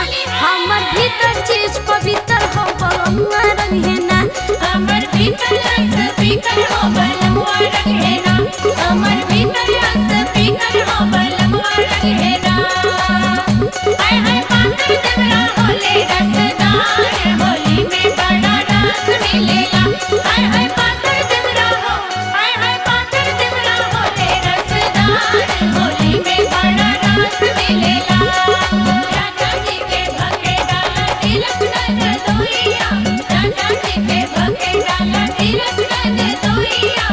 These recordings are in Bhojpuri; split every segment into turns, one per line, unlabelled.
हमर भीतर चीज पवित्र हो बलमुआ रंग है ना।
हमर भीतर स्पीकर हो बलमुआ रंग है ना। हमर भीतर स्पीकर हो बलमुआ रंग है ना। हाय हाय पातर देवरा होले रसदार, होली में बड़ा रस मिलेला। हाय हाय पातर देवरा हो, हाय हाय पातर देवरा होले रसदार, होली में बड़ा रस मिलेला। राजा जी के भगे डाला तिलक नंद दोइया, राजा जी के भगे डाला तिलक नंद दोइया।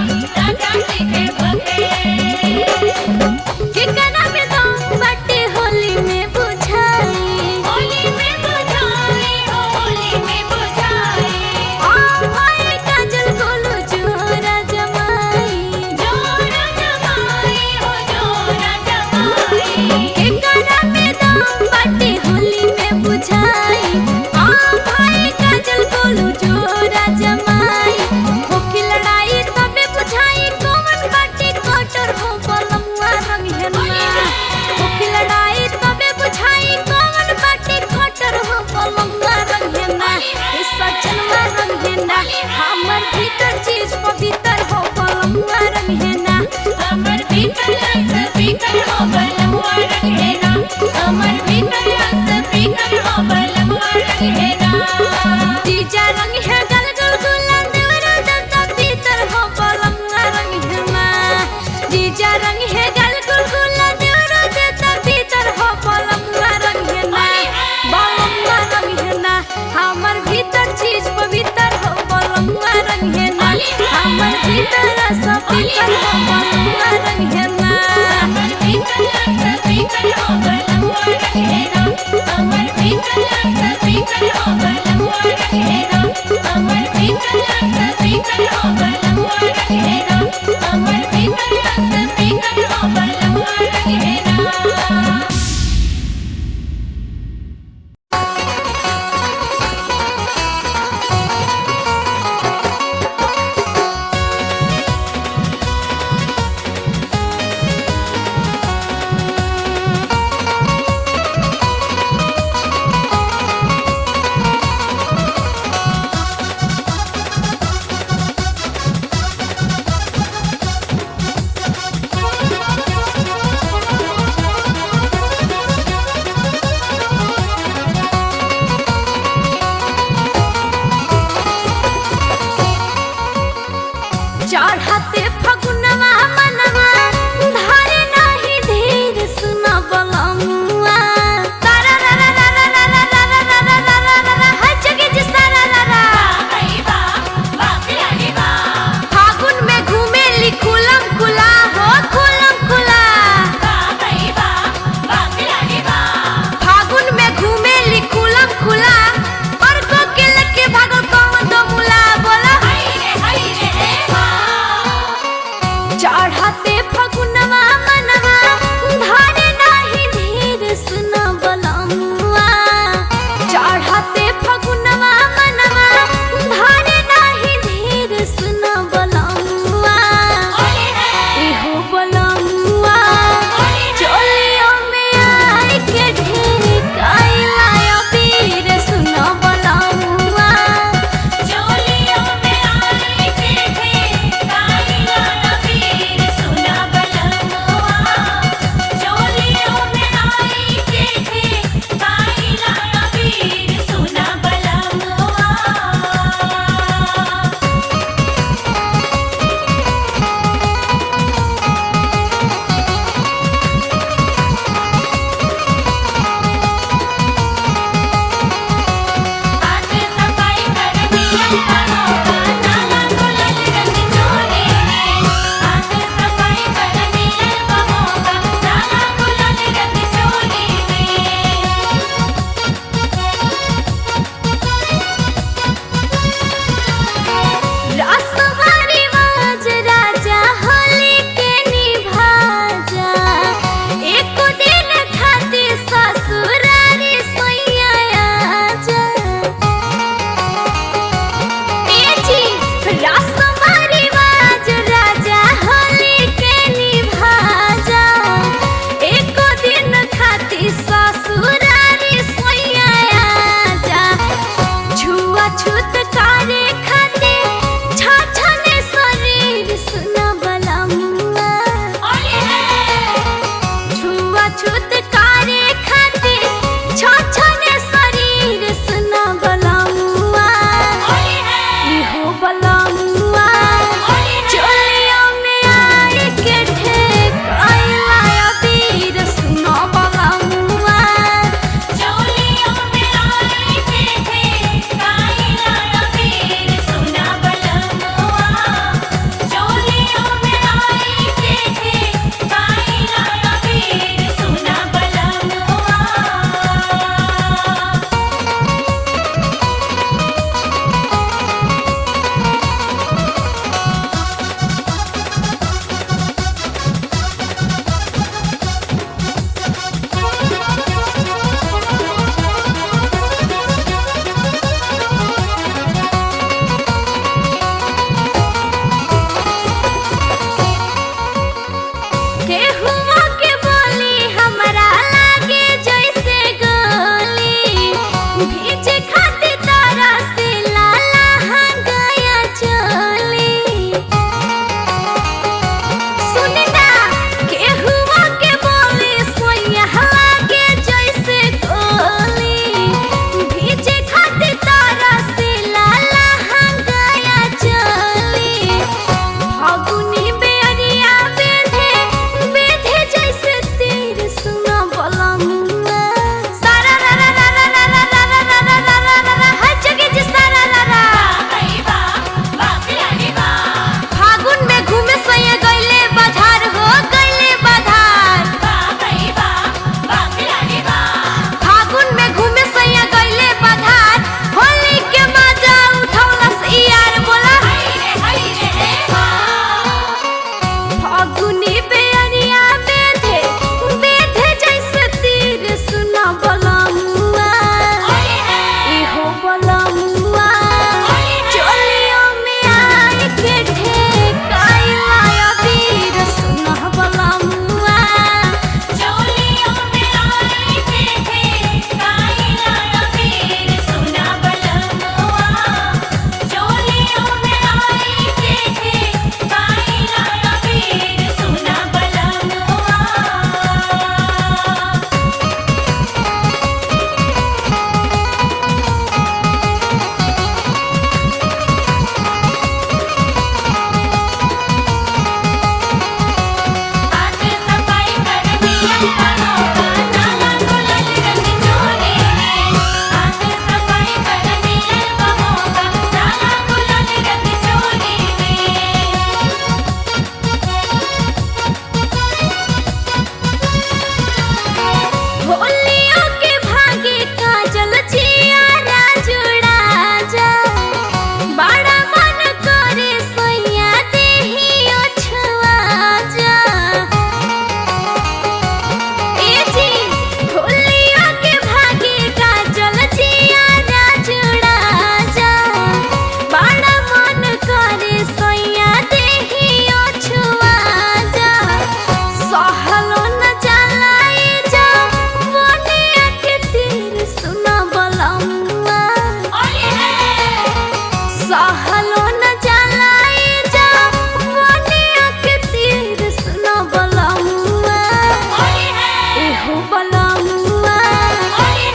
एहो बलमुआ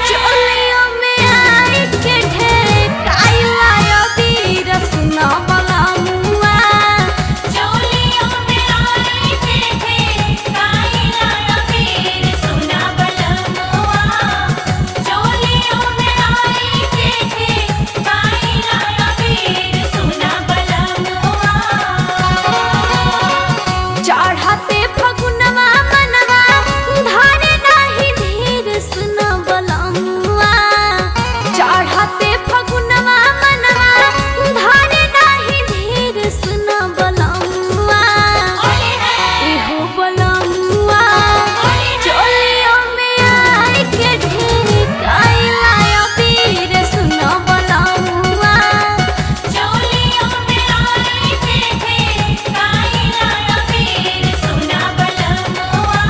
चोलियों में आई के ढेर काइला यो वीर सुना बलमुआ
चोलियों में आई के ढेर काइला यो वीर सुना बलमुआ चोलियों में आई के ढेर काइला यो वीर सुना बलमुआ
चढ़ाते फगुनवा मनवा धारे नाही धीर सुना बलमुआ चढ़ाते फगुनवा मनवा धारे नाही धीर सुना बलमुआ एहो बलमुआ चोलियों में आई के ढेर काइला यो वीर सुना बलमुआ
चोलियों में आई के ढेर काइला यो वीर सुना बलमुआ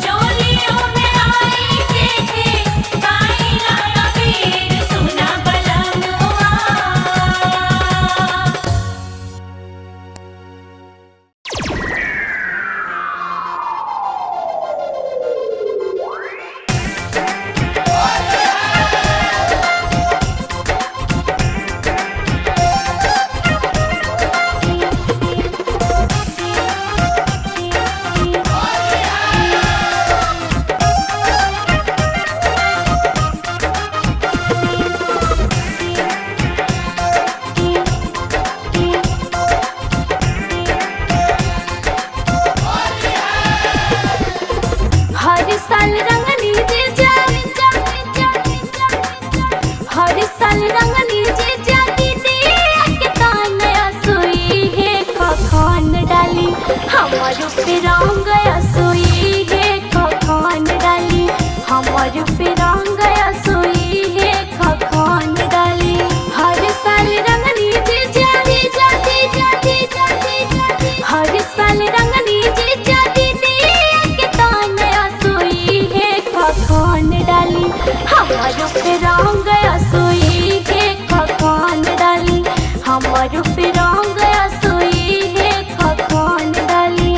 चोलियों में आई के ढेर काइला यो वीर सुना बलमुआ
हर साल रंगनी जीजा हर साल रंगनी जीजा दीदी के तानया सोई है खखान डाली हमार पे रंग सोई है खखान डाली हमार पे रंग सोई है खखान डाली हर साल रंगनी जीजा जीजा जीजा जीजा जीजा हर साल रंगनी जीजा दीदी के तानया सोई है खखान डाली हमार पे रंग सोई है खखान डाली हमार पे रंग सोई है खखान डाली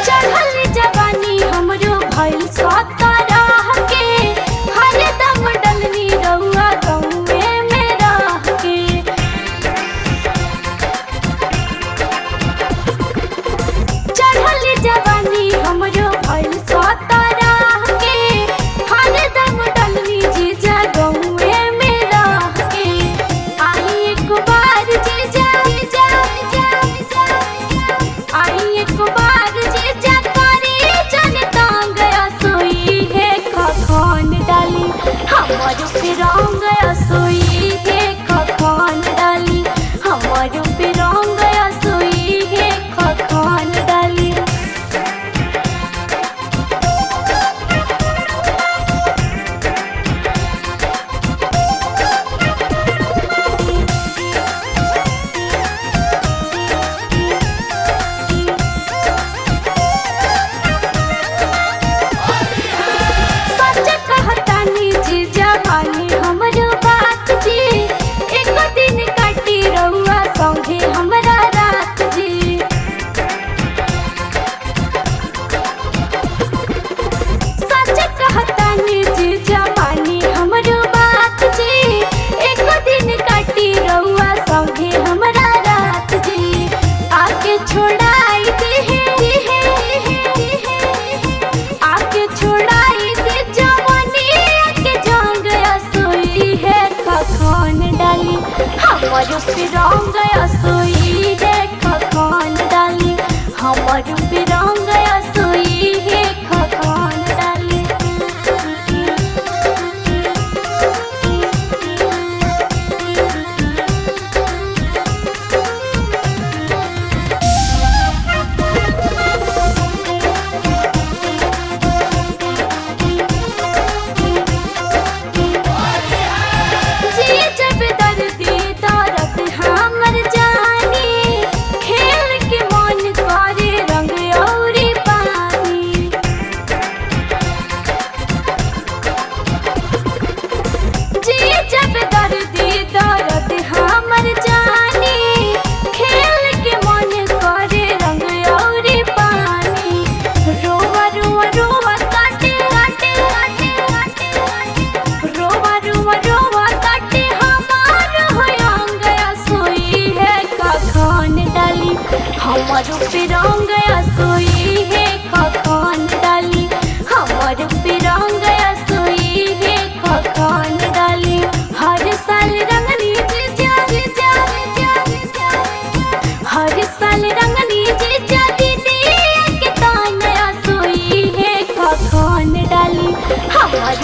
चढ़ल जवानी हमरो भइल सतरह के हरदम डलनी रउआ गौवे में रह के चढ़ल जवानी हमरो भइल सतरह के हरदम डलनी जीजा गौवे में रह के आई एक बार जीजा जीजा जीजा आई एक बार जीजा करी जनता गया सोई है खखान डाली हमार पे रंग सोई है खखान डाली हमार पे रंग सोई है खखान डाली सच कहतानी जीजा मानी हमरो बात जी एक दिन काटी रउआ संगे हमरा रात जी सच कहतानी जीजा मानी हमरो बात जी एक दिन काटी रउआ संगे हमरा रात जी आके छोड़ाई आके छोड़ाई दे जवानी के जंग सोई है खखान डाली हमार पे रंग सोई है खखान डाली हमार पे रंग सोई है खखान डाली जी जब दर्दी दर्द हमर जा गया सोई है खखान डाली हमार पे रंग गया सोई है खखान डाली हर साल रंगनी जीजा जीजा जीजा हर साल रंगनी जीजा दीदी के तान गया सोई है खखान डाली हमार